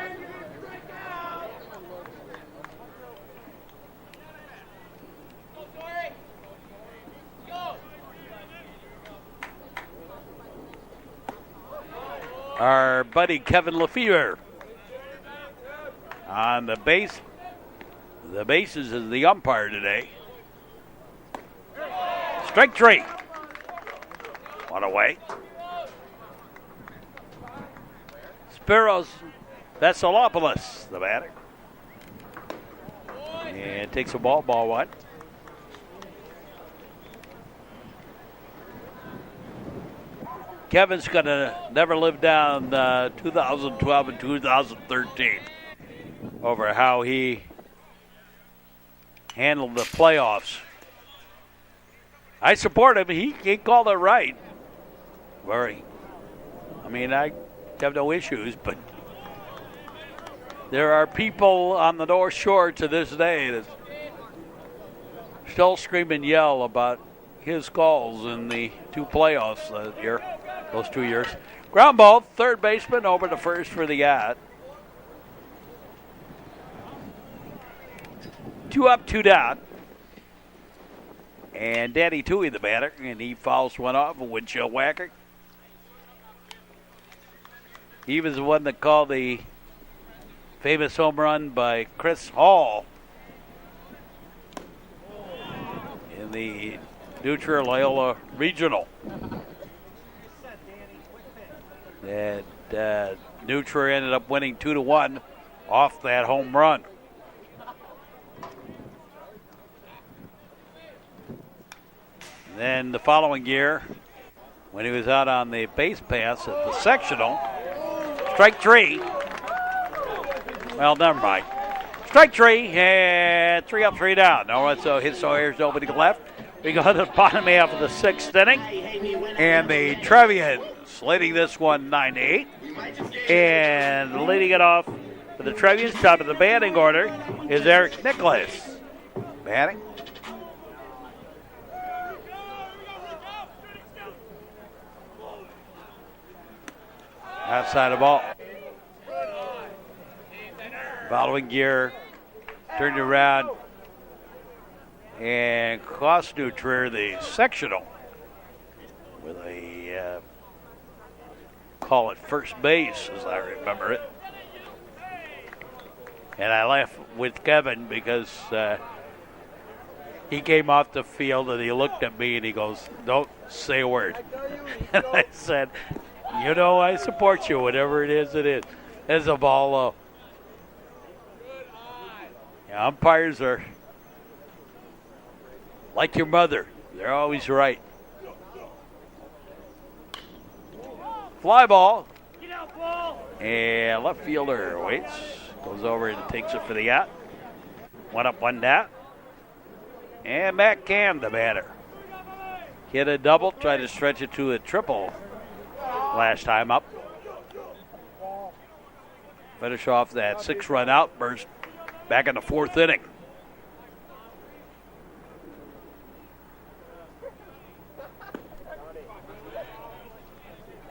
Our buddy Kevin Lefevre on the base. The bases is the umpire today. Strike three. One away. Spiros Vesalopoulos, the batter. And takes a ball one. Kevin's going to never live down 2012 and 2013 over how he handled the playoffs. I support him. He called it right. I have no issues, but there are people on the North Shore to this day that still scream and yell about his calls in the two playoffs that year, those 2 years. Ground ball, third baseman over to first for the out. 2 up, 2 down. And Danny Toohey, the batter, and he fouls one off, a windshield whacker. He was the one that called the famous home run by Chris Hall in the New Trier Loyola Regional. That New Trier ended up winning 2-1 off that home run. Then the following year, when he was out on the base pass at the sectional, strike three. Well, never mind. Strike three, and 3 up, 3 down. No, so here's nobody left. We go to the bottom half of the sixth inning, and the Trevians leading this one 9-8. And leading it off for the Trevians, top of the batting order, is Eric Nicholas. Batting. Outside the ball. Following year, turned around and cost New Trier the sectional with a call at first base, as I remember it. And I laugh with Kevin because he came off the field and he looked at me and he goes, "Don't say a word." And I said, I support you, whatever it is, it is. There's a ball low. Yeah, umpires are like your mother. They're always right. Fly ball. And left fielder waits. Goes over and takes it for the out. 1 up, 1 down. And Matt Cam, the batter. Hit a double, tried to stretch it to a triple last time up. Finish off that 6-run outburst back in the fourth inning.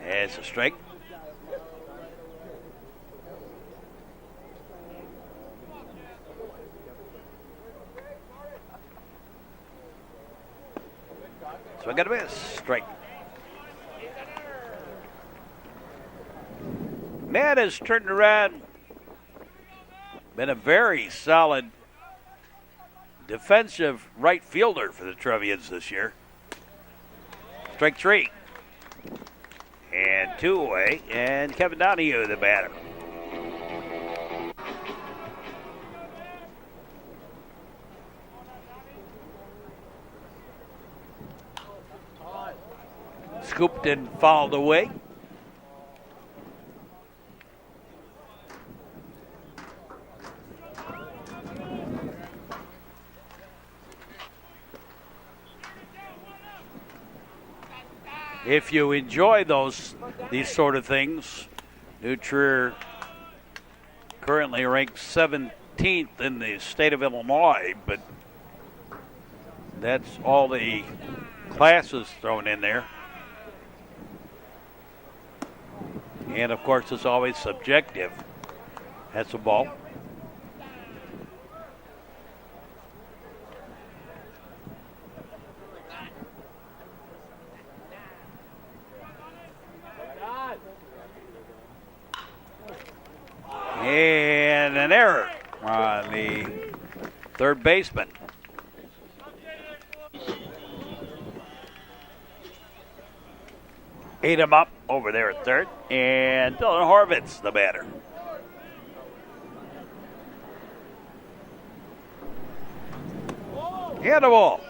It's a strike. Swing and a miss. Strike. Matt has turned around. Been a very solid defensive right fielder for the Trevians this year. Strike 3. And 2 away, and Kevin Donahue, the batter. Scooped and fouled away. If you enjoy these sort of things, New Trier currently ranked 17th in the state of Illinois, but that's all the classes thrown in there. And of course, it's always subjective. That's a ball. And an error on the third baseman. Ate him up over there at third. And Dylan Horvitz, the batter. And a ball.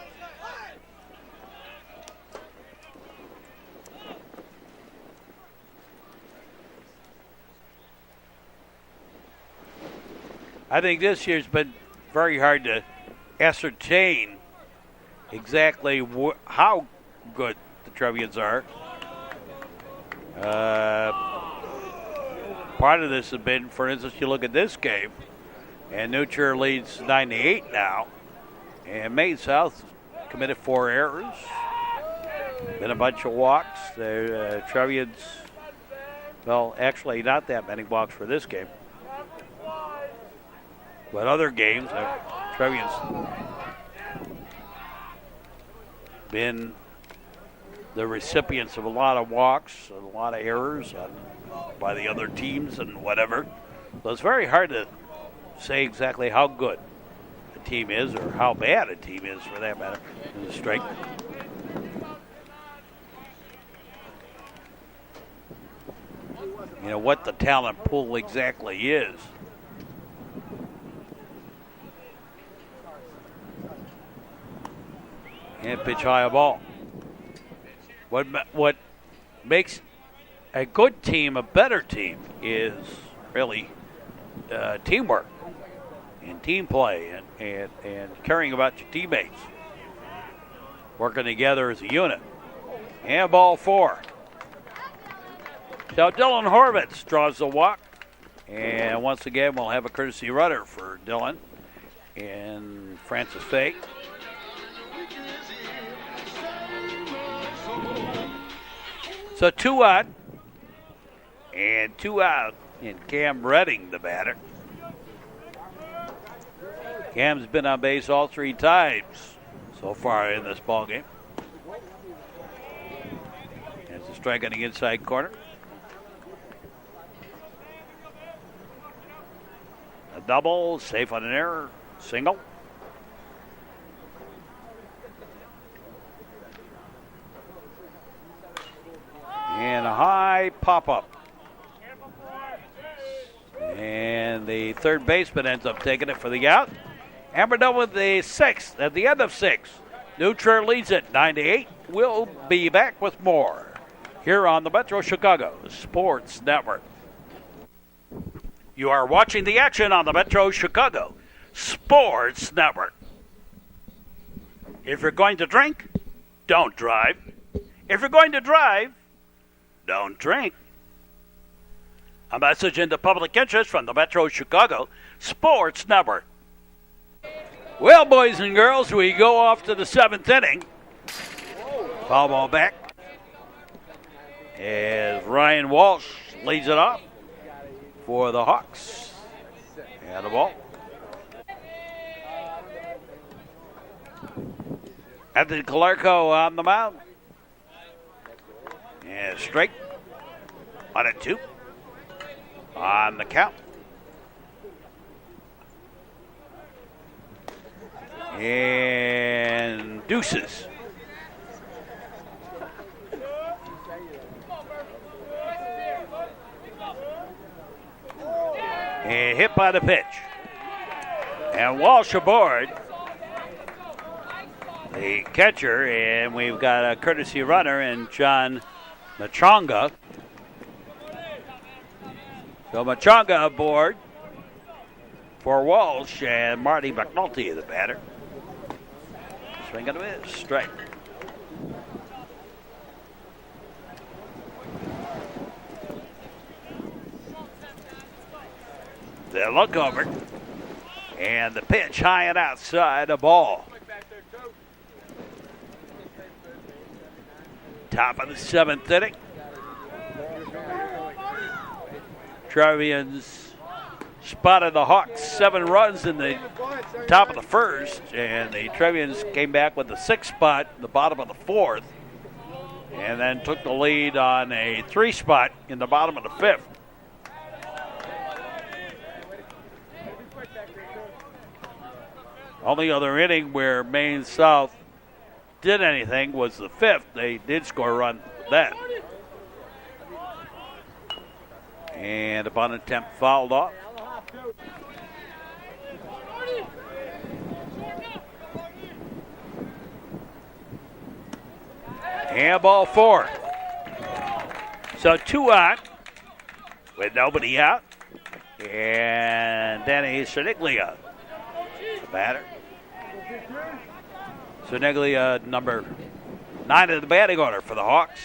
I think this year's been very hard to ascertain exactly how good the Trevians are. Part of this has been, for instance, you look at this game, and New Trier leads 9-8 now, and Maine South committed 4 errors, been a bunch of walks. The Trevians, well, actually not that many walks for this game. But other games, Trevians been the recipients of a lot of walks, and a lot of errors by the other teams and whatever. So it's very hard to say exactly how good a team is or how bad a team is, for that matter, in the strike. You know, what the talent pool exactly is. And pitch high a ball. What makes a good team a better team is really teamwork and team play and caring about your teammates. Working together as a unit. And ball 4. So Dylan Horvitz draws the walk. And once again, we'll have a courtesy runner for Dylan and Francis Fay. So 2 out, and 2 out in Cam Redding, the batter. Cam's been on base all 3 times so far in this ballgame. There's a strike on the inside corner. A double, safe on an error, single. And a high pop-up. And the third baseman ends up taking it for the out. And we're done with the 6th. At the end of 6, New Trier leads it 9-8. We'll be back with more here on the Metro Chicago Sports Network. You are watching the action on the Metro Chicago Sports Network. If you're going to drink, don't drive. If you're going to drive, don't drink. A message in the public interest from the Metro Chicago Sports Network. Well, boys and girls, we go off to the 7th inning. Foul ball back as Ryan Walsh leads it off for the Hawks. And the ball. Anthony Calarco on the mound. And straight on a 2 on the count. And deuces. And hit by the pitch. And Walsh aboard, the catcher, and we've got a courtesy runner in John Machonga. So Machonga aboard for Walsh, and Marty McNulty, the batter. Swing and a miss, strike. They look over, and the pitch high and outside, a ball. Top of the 7th inning. Trevians spotted the Hawks 7 runs in the top of the 1st, and the Trevians came back with the 6th spot in the bottom of the 4th, and then took the lead on a 3 spot in the bottom of the 5th. Only other inning where Maine South did anything was the 5th. They did score a run then. And a bunt attempt fouled off. And ball 4. So 2 out with nobody out. And Danny Soniglia, the batter. Soniglia, number 9 in the batting order for the Hawks.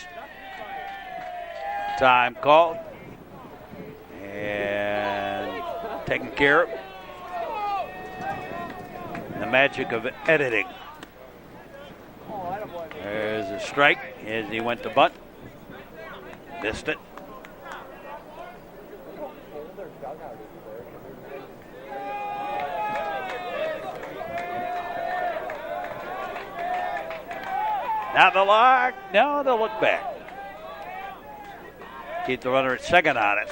Time called. And taken care of. The magic of editing. There's a strike as he went to bunt. Missed it. Now the lock. No, they'll look back. Keep the runner at second on it.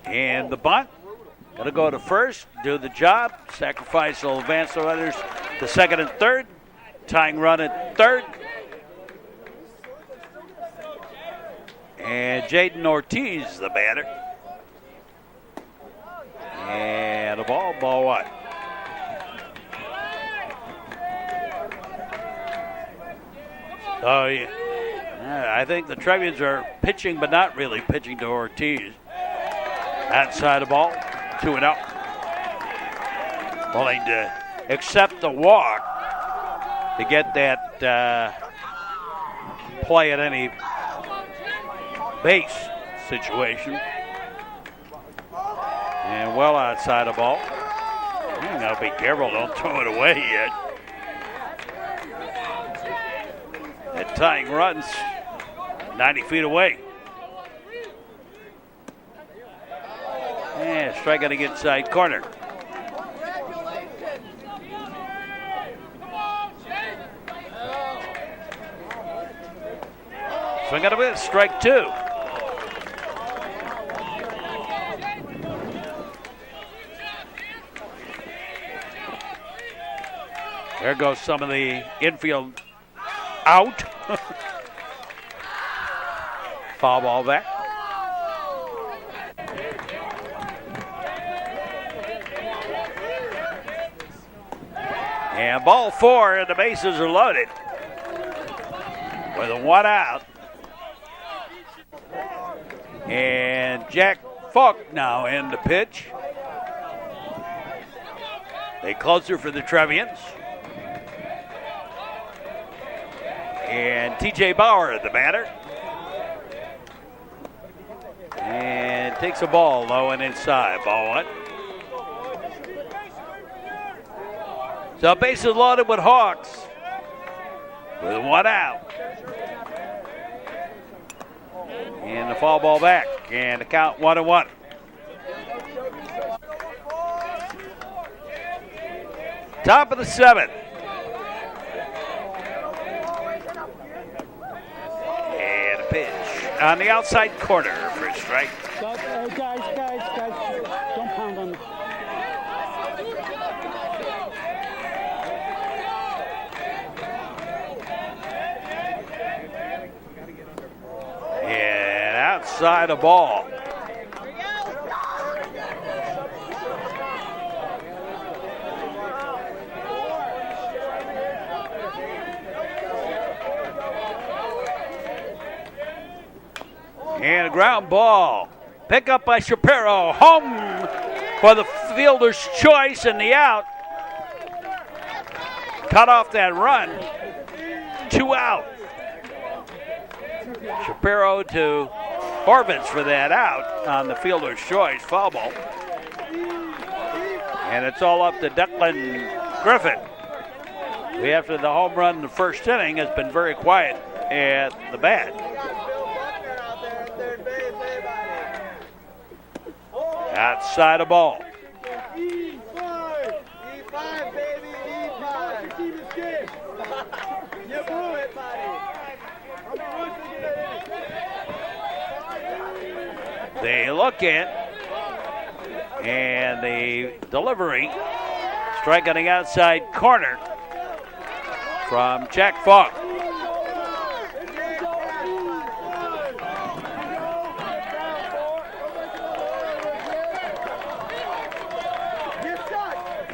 And the bunt. Going to go to first, do the job. Sacrifice will advance the runners to second and third. Tying run at third. And Jaden Ortiz, the batter. And a ball 1. Oh, yeah. I think the Trevians are pitching, but not really pitching to Ortiz. Outside the ball, 2-0. Willing to accept the walk to get that play at any base situation. And well outside the ball. You gotta be careful, don't throw it away yet. That tying run's 90 feet away. Yeah, strike on the inside corner. Swing and a miss, strike 2. There goes some of the infield out. Foul ball back. And ball 4, and the bases are loaded. With a 1 out. And Jack Falk now in the pitch. A closer for the Trevians. And TJ Bauer, the batter. And takes a ball low and inside. Ball 1. So bases loaded with Hawks. With 1 out. And the foul ball back. And the count 1-1. Top of the 7th. And a pitch. on the outside corner for a strike. Guys, don't pound on the... And outside a ball. And a ground ball. Pick up by Shapiro. Home for the fielder's choice and the out. Cut off that run. 2 out. Shapiro to Horvitz for that out on the fielder's choice. Foul ball. And it's all up to Declan Griffin, who after the home run in the first inning has been very quiet at the bat. Outside a ball. E5, baby, E5. You blew it, buddy. They look in, and the delivery, strike on the outside corner from Jack Falk.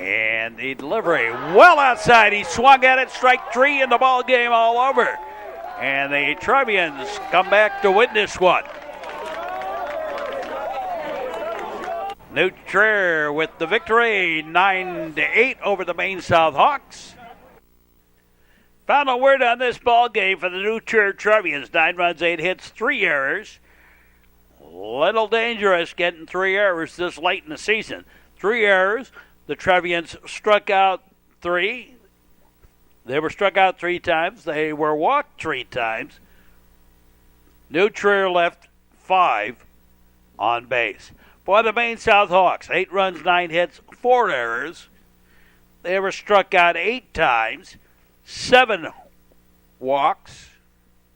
And the delivery well outside. He swung at it, strike 3 in the ball game all over. And the Trevians come back to win this one. New Trier with the victory, 9-8 over the Maine South Hawks. Final word on this ball game for the New Trier Trevians: 9 runs, 8 hits, 3 errors. Little dangerous getting 3 errors this late in the season. 3 errors. The Trevians struck out 3. They were struck out 3 times. They were walked 3 times. New Trier left 5 on base. For the Maine South Hawks, 8 runs, 9 hits, 4 errors. They were struck out 8 times. 7 walks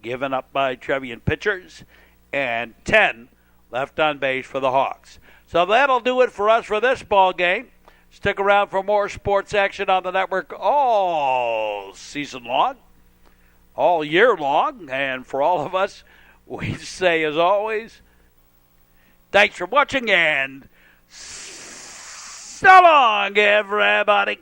given up by Trevian pitchers, and 10 left on base for the Hawks. So that'll do it for us for this ball game. Stick around for more sports action on the network all season long, all year long. And for all of us, we say, as always, thanks for watching, and so long, everybody.